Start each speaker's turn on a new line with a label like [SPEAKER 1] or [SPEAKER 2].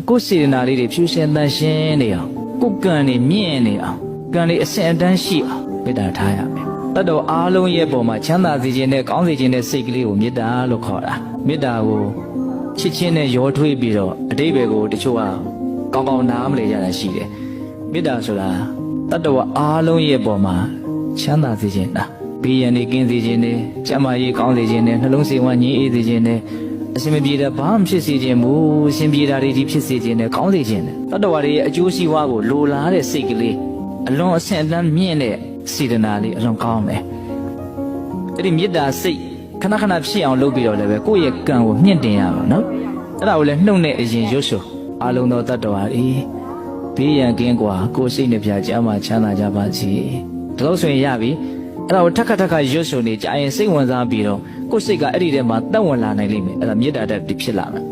[SPEAKER 1] ကိုယ်စေတနာလေးတွေဖြူရှင်တန်ရှင်းနေအောင်ကိုယ်ကံတွေမြင့်နေအောင်ကံတွေအစဉ်အတန်းရှိအောင်မေတ္တာထားရမယ်တတ်တော်အားလုံးရဲ့ပုံမှာချမ်းသာစေခြင်းနဲ့ကောင်းစေခြင်းနဲ့စိတ်ကလေးကိုမေတ္တာလို့ခေါ်တာမေတ္တာကိုချစ်ချင်းနဲ့ရောထွေးပြီးတော့အတိပ္ပယ်ကိုတချို့ကကောင်းကောင်းနားမလည်ကြတာရှိတယ်မေတ္တာဆိုတာတတ်တော်အားလုံးရဲ့ပုံမှာချမ်းသာစေခြင်းလားဘေးရန်တွေကင်းစေခြင်းနဲ့ကျန်းမာရေးကောင်းစေခြင်းနဲ့နှလုံးစိမ်ဝမ်းငြိမ်းအေးစေခြင်းနဲ့အရှင်မပြေတာဘာမှဖြစ်စေခြင်းမူအရှင်ပြေတာတွေဒီဖြစ်စေခြင်းနဲ့ကောင်းစေခြင်းနဲ့တတ္တဝါတွေရဲ့အကျိုးစီးပွားကိုလိုလားတဲ့စိတ်ကလေးအလွန်အဆင့်အတန်းမြင့်တဲ့စေတနာလေးအလွန်ကောင်းတယ်အဲ့ဒီမေတ္တာစိတ်ခဏခဏဖြစ်အောင်လုပ်ပြီးတော့လည်းပဲကိုယ့်ရဲ့ကံကိုမြင့်တင်ရပါနော်အဲ့ဒါကိုလည်းနှုတ်နဲ့အရင်ရွတ်ဆိုအလုံးသောတတ္တဝါတွေဘေးရန်ကင်းကွာကိုယ်စိတ်နှပြကြမှာချမ်းသာကြပါစေဒါလို့ဆိုရင်ရပြီအဲ့ဒါကိုထက်ခါရွတ်ဆိုနေကြရင်စိတ်ဝင်စားပြီးတော့ကိုယ်စိတ်ကအဲ့ဒီထဲမှာတက်ဝင်လာနိုင်လိမ့်မယ်အဲ့ဒါမေတ္တာတက်ပြီးဖြစ်လာမယ်